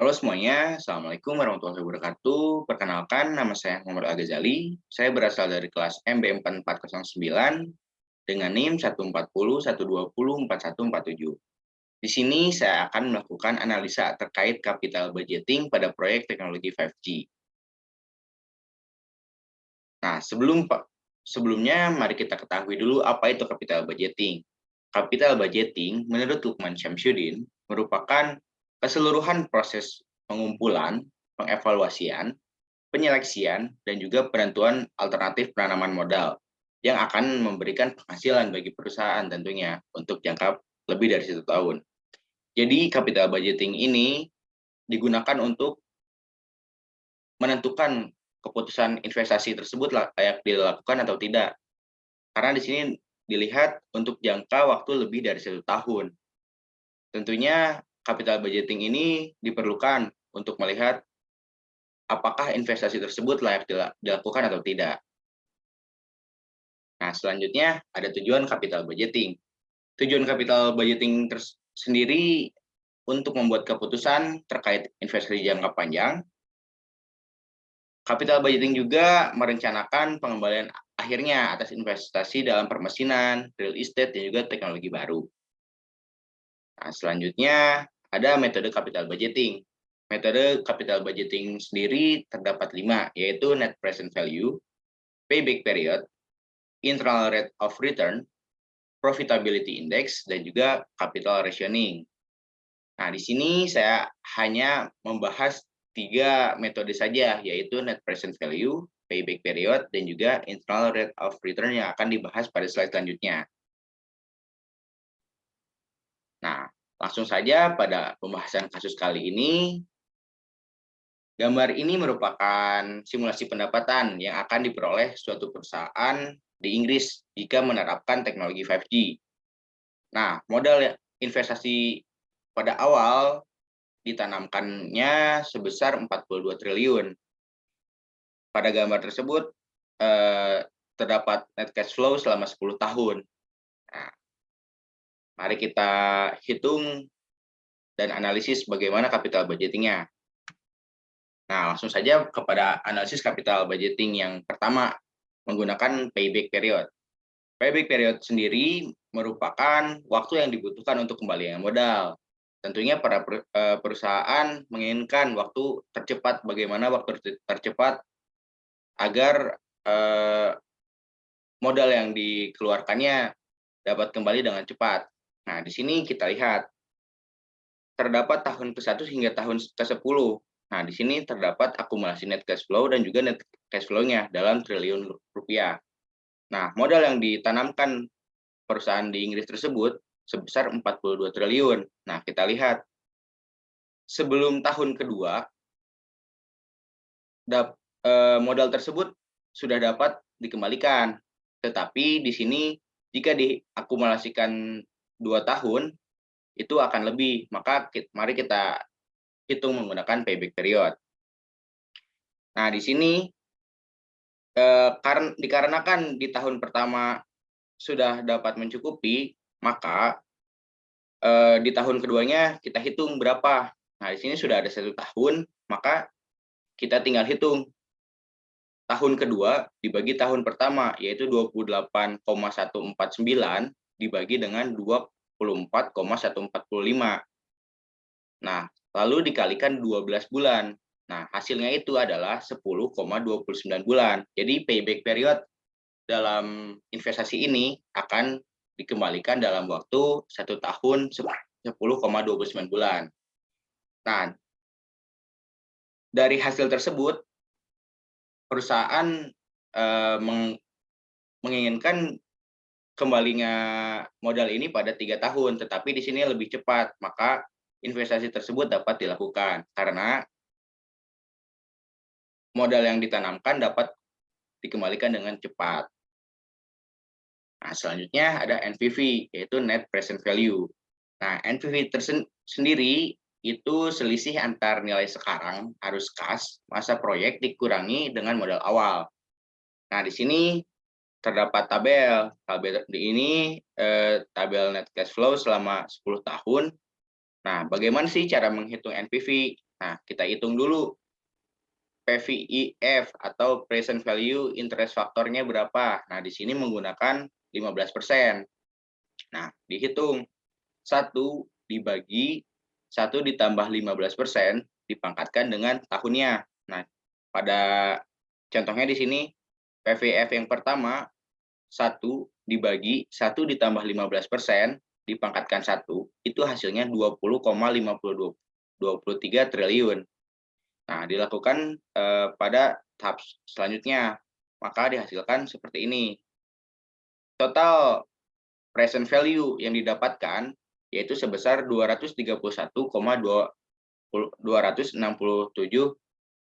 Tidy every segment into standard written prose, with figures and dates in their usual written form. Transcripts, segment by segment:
Halo semuanya, Assalamualaikum warahmatullahi wabarakatuh. Perkenalkan, nama saya Muhammad Al-Ghazali. Saya berasal dari kelas MB4409 dengan NIM 140, 120, 4147. Di sini saya akan melakukan analisa terkait capital budgeting pada proyek teknologi 5G. Nah, sebelumnya mari kita ketahui dulu apa itu capital budgeting. Capital budgeting menurut Lukman Syamsuddin merupakan keseluruhan proses pengumpulan, pengevaluasian, penyeleksian, dan juga penentuan alternatif penanaman modal yang akan memberikan penghasilan bagi perusahaan tentunya untuk jangka lebih dari 1 tahun. Jadi capital budgeting ini digunakan untuk menentukan keputusan investasi tersebut layak dilakukan atau tidak. Karena di sini dilihat untuk jangka waktu lebih dari 1 tahun. Tentunya capital budgeting ini diperlukan untuk melihat apakah investasi tersebut layak dilakukan atau tidak. Nah, selanjutnya ada tujuan capital budgeting. Tujuan capital budgeting sendiri untuk membuat keputusan terkait investasi jangka panjang. Capital budgeting juga merencanakan pengembalian akhirnya atas investasi dalam permesinan, real estate, dan juga teknologi baru. Nah, selanjutnya ada metode capital budgeting. Metode capital budgeting sendiri terdapat 5, yaitu net present value, payback period, internal rate of return, profitability index, dan juga capital rationing. Nah, di sini saya hanya membahas 3 metode saja, yaitu net present value, payback period, dan juga internal rate of return yang akan dibahas pada slide selanjutnya. Nah, langsung saja pada pembahasan kasus kali ini. Gambar ini merupakan simulasi pendapatan yang akan diperoleh suatu perusahaan di Inggris jika menerapkan teknologi 5G. Nah, modal investasi pada awal ditanamkannya sebesar 42 triliun. Pada gambar tersebut terdapat net cash flow selama 10 tahun. Nah, mari kita hitung dan analisis bagaimana capital budgeting-nya. Nah, langsung saja kepada analisis capital budgeting yang pertama, menggunakan payback period. Payback period sendiri merupakan waktu yang dibutuhkan untuk kembalian modal. Tentunya para perusahaan menginginkan waktu tercepat, bagaimana waktu tercepat agar modal yang dikeluarkannya dapat kembali dengan cepat. Nah, di sini kita lihat terdapat tahun ke-1 hingga tahun ke-10. Nah, di sini terdapat akumulasi net cash flow dan juga net cash flow-nya dalam triliun rupiah. Nah, modal yang ditanamkan perusahaan di Inggris tersebut sebesar 42 triliun. Nah, kita lihat sebelum tahun kedua, modal tersebut sudah dapat dikembalikan. Tetapi di sini jika diakumulasikan 2 tahun, itu akan lebih. Maka mari kita hitung menggunakan payback period. Nah, di sini dikarenakan di tahun pertama sudah dapat mencukupi, maka di tahun keduanya kita hitung berapa. Nah, di sini sudah ada 1 tahun, maka kita tinggal hitung tahun kedua dibagi tahun pertama, yaitu 28,149 dibagi dengan 24,145. Nah, lalu dikalikan 12 bulan. Nah, hasilnya itu adalah 10,29 bulan. Jadi payback period dalam investasi ini akan dikembalikan dalam waktu 1 tahun 10,29 bulan. Nah, dari hasil tersebut, perusahaan menginginkan kembalinya modal ini pada 3 tahun, tetapi di sini lebih cepat, maka investasi tersebut dapat dilakukan karena modal yang ditanamkan dapat dikembalikan dengan cepat. Nah, selanjutnya ada NPV, yaitu Net Present Value. Nah, NPV sendiri itu selisih antar nilai sekarang arus kas masa proyek dikurangi dengan modal awal. Nah, di sini terdapat tabel ini tabel net cash flow selama 10 tahun. Nah, bagaimana sih cara menghitung NPV? Nah, kita hitung dulu PVIF atau present value interest faktornya berapa. Nah, di sini menggunakan 15%. Nah, dihitung 1 dibagi 1 ditambah 15% dipangkatkan dengan tahunnya. Nah, pada contohnya di sini PVF yang pertama 1 dibagi 1 ditambah 15% dipangkatkan 1 itu hasilnya 20,53 triliun. Nah, dilakukan pada tahap selanjutnya, maka dihasilkan seperti ini. Total present value yang didapatkan yaitu sebesar 231,267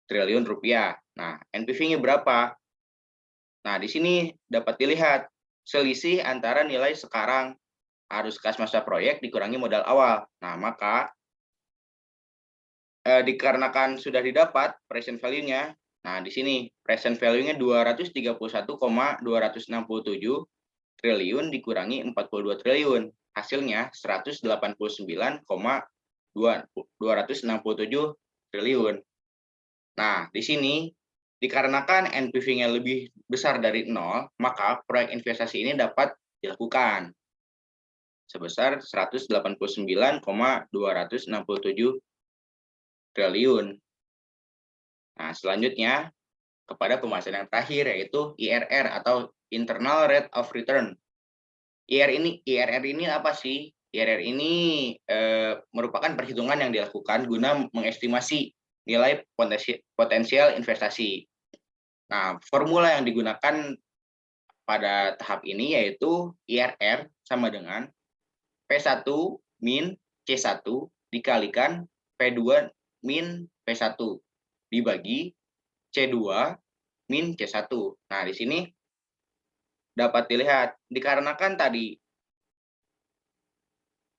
triliun rupiah. Nah, NPV-nya berapa? Nah, di sini dapat dilihat selisih antara nilai sekarang arus kas masa proyek dikurangi modal awal. Nah, maka dikarenakan sudah didapat present value-nya, nah di sini present value-nya 231,267 triliun dikurangi 42 triliun, hasilnya 189,267 triliun. Nah, di sini dikarenakan NPV-nya lebih besar dari 0, maka proyek investasi ini dapat dilakukan sebesar 189,267 triliun. Nah, selanjutnya kepada pembahasan yang terakhir yaitu IRR atau Internal Rate of Return. IRR ini apa sih? IRR ini merupakan perhitungan yang dilakukan guna mengestimasi nilai potensial investasi. Nah, formula yang digunakan pada tahap ini yaitu IRR sama dengan P1 min C1 dikalikan P2 min P1 dibagi C2 min C1. Nah, di sini dapat dilihat dikarenakan tadi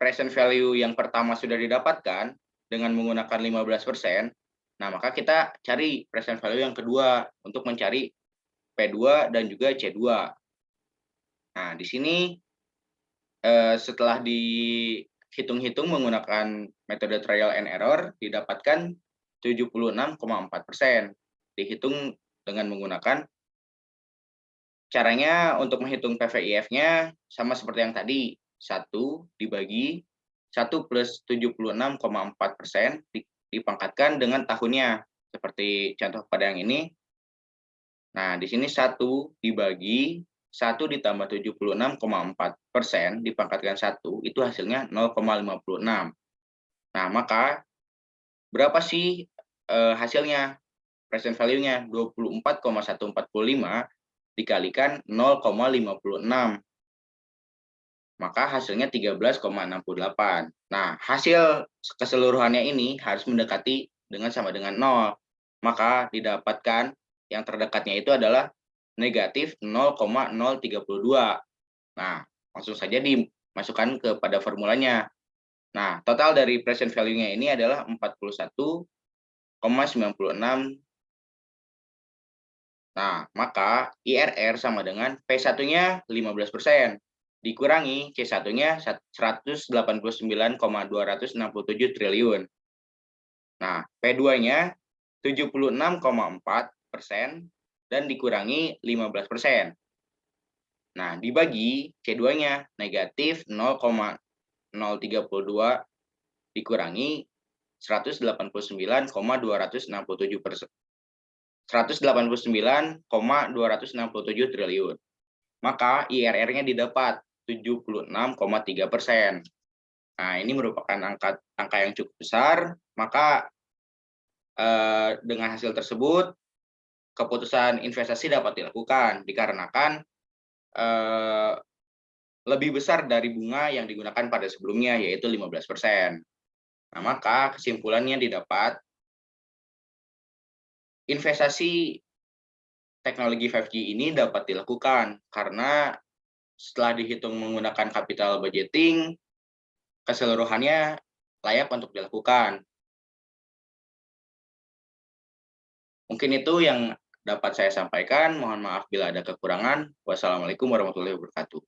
present value yang pertama sudah didapatkan dengan menggunakan 15%, nah maka kita cari present value yang kedua untuk mencari P2 dan juga C2. Nah, di sini setelah dihitung-hitung menggunakan metode trial and error didapatkan 76,4%. Dihitung dengan menggunakan caranya untuk menghitung PVIF-nya sama seperti yang tadi, 1 dibagi 1 plus 76,4% dipangkatkan dengan tahunnya, seperti contoh pada yang ini. Nah, di sini 1 dibagi 1 ditambah 76,4% dipangkatkan 1, itu hasilnya 0,56. Nah, maka berapa sih hasilnya? Present value-nya 24,145 dikalikan 0,56. Maka hasilnya 13,68. Nah, hasil keseluruhannya ini harus mendekati dengan sama dengan 0. Maka didapatkan yang terdekatnya itu adalah negatif 0,032. Nah, langsung saja dimasukkan kepada formulanya. Nah, total dari present value-nya ini adalah 41,96. Nah, maka IRR sama dengan P1-nya 15%, dikurangi C1-nya 189,267 triliun. Nah, P2-nya 76,4% dan dikurangi 15%. Nah, dibagi C2-nya negatif 0,032 dikurangi 189,267 triliun. Maka IRR-nya didapat 76,3%. Nah, ini merupakan angka yang cukup besar, maka dengan hasil tersebut keputusan investasi dapat dilakukan dikarenakan lebih besar dari bunga yang digunakan pada sebelumnya yaitu 15%. Nah, maka kesimpulannya didapat investasi teknologi 5G ini dapat dilakukan karena setelah dihitung menggunakan capital budgeting, keseluruhannya layak untuk dilakukan. Mungkin itu yang dapat saya sampaikan. Mohon maaf bila ada kekurangan. Wassalamualaikum warahmatullahi wabarakatuh.